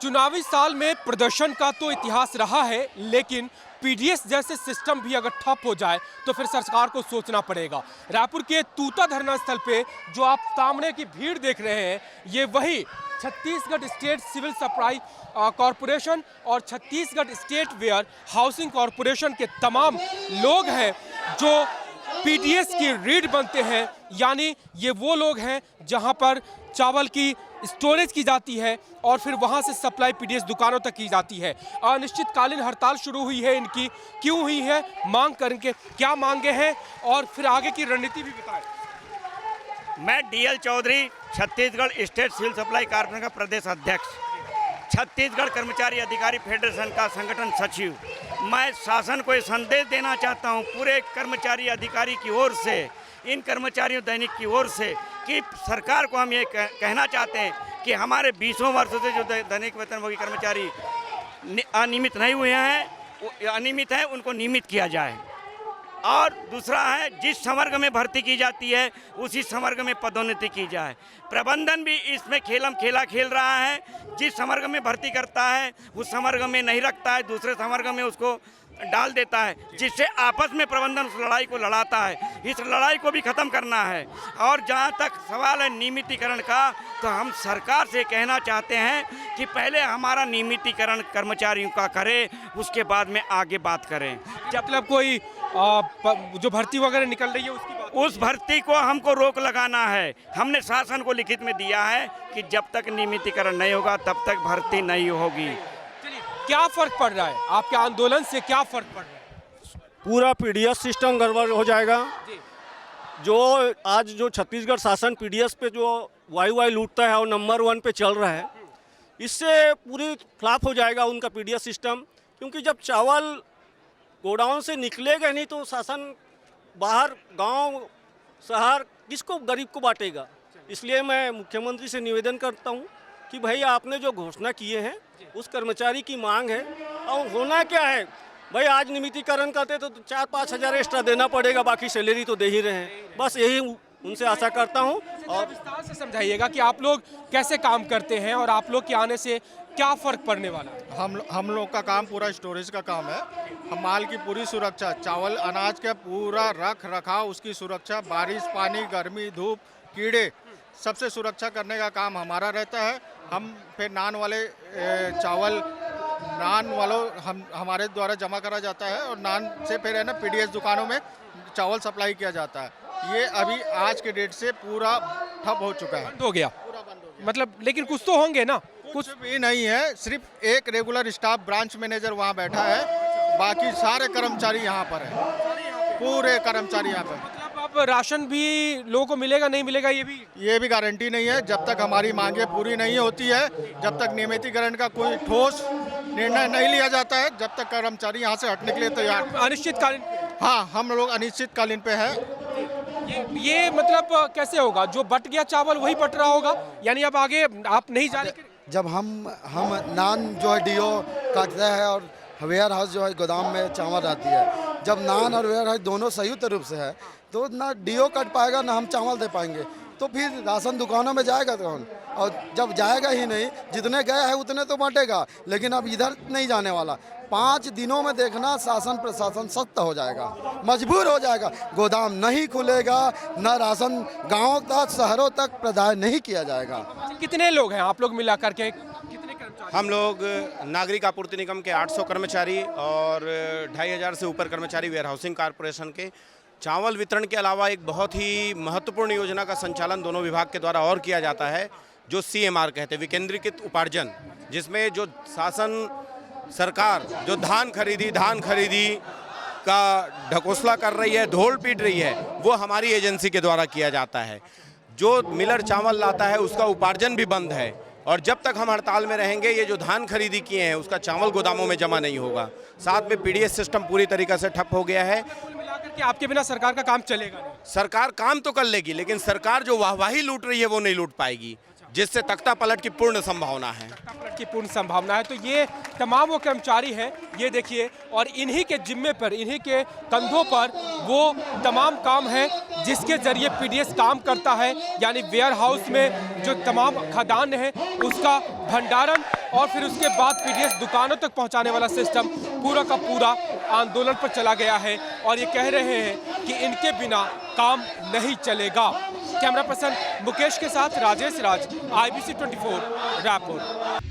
चुनावी साल में प्रदर्शन का तो इतिहास रहा है, लेकिन पीडीएस जैसे सिस्टम भी अगर ठप हो जाए तो फिर सरकार को सोचना पड़ेगा। रायपुर के तूता धरना स्थल पे जो आप सामने की भीड़ देख रहे हैं, ये वही Chhattisgarh state civil supply corporation और Chhattisgarh state warehousing corporation के तमाम लोग हैं जो पीडीएस की रीढ़ बनते हैं। यानी ये वो लोग हैं जहां पर चावल की स्टोरेज की जाती है और फिर वहां से सप्लाई पीडीएस दुकानों तक की जाती है। अनिश्चितकालीन हड़ताल शुरू हुई है इनकी, क्यों हुई है, मांग करके क्या मांगे हैं और फिर आगे की रणनीति भी बताएं। मैं DL Chaudhary, Chhattisgarh state civil supply corporation का प्रदेश अध्यक्ष, छत्तीसगढ़ कर्मचारी अधिकारी फेडरेशन का संगठन सचिव। मैं शासन को ये संदेश देना चाहता हूँ पूरे कर्मचारी अधिकारी की ओर से, इन कर्मचारियों दैनिक की ओर से, कि सरकार को हम ये कहना चाहते हैं कि हमारे 20 वर्षों से जो दैनिक वेतनभोगी कर्मचारी अनियमित नहीं हुए हैं, अनियमित हैं, उनको नियमित किया जाए। और दूसरा है, जिस संवर्ग में भर्ती की जाती है उसी संवर्ग में पदोन्नति की जाए। प्रबंधन भी इसमें खेलम खेला खेल रहा है, जिस संवर्ग में भर्ती करता है उस संवर्ग में नहीं रखता है, दूसरे संवर्ग में उसको डाल देता है, जिससे आपस में प्रबंधन उस लड़ाई को लड़ाता है। इस लड़ाई को भी ख़त्म करना है। और जहाँ तक सवाल है नियमितीकरण का, तो हम सरकार से कहना चाहते हैं कि पहले हमारा नियमितीकरण कर्मचारियों का करे, उसके बाद में आगे बात करें। मतलब कोई जो भर्ती वगैरह निकल रही है उसकी बात, उस भर्ती को हमको रोक लगाना है। हमने शासन को लिखित में दिया है कि जब तक नियमितीकरण नहीं होगा तब तक भर्ती नहीं होगी। क्या फर्क पड़ रहा है आपके आंदोलन से, क्या फर्क पड़ रहा है? पूरा पीडीएस सिस्टम गड़बड़ हो जाएगा। जो आज जो छत्तीसगढ़ शासन पीडीएस पे जो वाई लूटता है और नंबर 1 पे चल रहा है, इससे पूरी फ्लॉप हो जाएगा उनका पीडीएस सिस्टम। क्योंकि जब चावल गोडाउन से निकलेगा नहीं तो शासन बाहर गांव शहर किसको, गरीब को बांटेगा। इसलिए मैं मुख्यमंत्री से निवेदन करता हूं कि भाई आपने जो घोषणा किए हैं उस कर्मचारी की मांग है, और होना क्या है भाई, आज नियमितीकरण करते तो 4-5 हज़ार एक्स्ट्रा देना पड़ेगा, बाकी सैलरी तो दे ही रहे हैं। बस यही उनसे आशा करता हूं। और विस्तार से समझाइएगा कि आप लोग कैसे काम करते हैं और आप लोग के आने से क्या फ़र्क पड़ने वाला है। हम लोग का काम पूरा स्टोरेज का काम है। हम माल की पूरी सुरक्षा, चावल अनाज का पूरा रख रखाव, उसकी सुरक्षा, बारिश पानी गर्मी धूप कीड़े सबसे सुरक्षा करने का काम हमारा रहता है। हम फिर नान वाले चावल नान वालों हमारे द्वारा जमा करा जाता है और नान से फिर है ना पीडीएस दुकानों में चावल सप्लाई किया जाता है। ये अभी आज के डेट से पूरा ठप हो चुका है, बंद हो गया, पूरा बंद हो गया। मतलब लेकिन कुछ तो होंगे ना? कुछ भी नहीं है, सिर्फ एक रेगुलर स्टाफ ब्रांच मैनेजर वहाँ बैठा है, बाकी सारे कर्मचारी यहाँ पर है, पूरे कर्मचारी यहाँ पर। अब राशन भी लोगों को मिलेगा नहीं मिलेगा ये भी गारंटी नहीं है। जब तक हमारी मांगे पूरी नहीं होती है, जब तक नियमितीकरण का कोई ठोस निर्णय नहीं लिया जाता है, जब तक कर्मचारी यहाँ से हटने के लिए तैयार। अनिश्चितकालीन, हाँ, हम लोग अनिश्चितकालीन पे है। ये मतलब कैसे होगा? जो बट गया चावल वही बट रहा होगा, यानी अब आगे आप नहीं जाने के। जब हम नान जो है डीओ काटता है और वेयर हाउस जो है गोदाम में चावल रहती है, जब नान और वेयर हाउस दोनों संयुक्त रूप से है तो ना डीओ कट पाएगा ना हम चावल दे पाएंगे, तो फिर राशन दुकानों में जाएगा कौन? और जब जाएगा ही नहीं, जितने गए हैं उतने तो बांटेगा, लेकिन अब इधर नहीं जाने वाला। 5 दिनों में देखना शासन प्रशासन सख्त हो जाएगा, मजबूर हो जाएगा, गोदाम नहीं खुलेगा, न राशन गाँव तक शहरों तक प्रदाय नहीं किया जाएगा। कितने लोग हैं आप लोग मिला करके? हम लोग नागरिक आपूर्ति निगम के 800 कर्मचारी और 2500 से ऊपर कर्मचारी वेयर हाउसिंग कॉरपोरेशन के। चावल वितरण के अलावा एक बहुत ही महत्वपूर्ण योजना का संचालन दोनों विभाग के द्वारा और किया जाता है, जो CMR कहते हैं, विकेंद्रीकृत उपार्जन, जिसमें जो शासन सरकार जो धान खरीदी का ढकोसला कर रही है, ढोल पीट रही है, वो हमारी एजेंसी के द्वारा किया जाता है। जो मिलर चावल लाता है उसका उपार्जन भी बंद है, और जब तक हम हड़ताल में रहेंगे ये जो धान खरीदी किए हैं उसका चावल गोदामों में जमा नहीं होगा। साथ में पीडीएस सिस्टम पूरी तरीके से ठप हो गया है। कि आपके बिना सरकार का काम चलेगा नहीं। सरकार काम तो कर लेगी, लेकिन सरकार जो वाहवाही लूट रही है वो नहीं लूट पाएगी। जिससे तख्ता पलट की पूर्ण संभावना है। की पूर्ण संभावना है। तो ये तमाम वो कर्मचारी हैं, ये देखिए, और इन्हीं के जिम्मे पर, इन्हीं के कंधों पर वो तमाम काम है जिसके जरिए पीडीएस काम करता है, यानी वेयर हाउस में जो तमाम खाद्यान्न है उसका भंडारण और फिर उसके बाद पीडीएस दुकानों तक पहुंचाने वाला सिस्टम पूरा का पूरा आंदोलन पर चला गया है और ये कह रहे हैं कि इनके बिना काम नहीं चलेगा। कैमरा पर्सन मुकेश के साथ राजेश राज, IBC 24 रायपुर।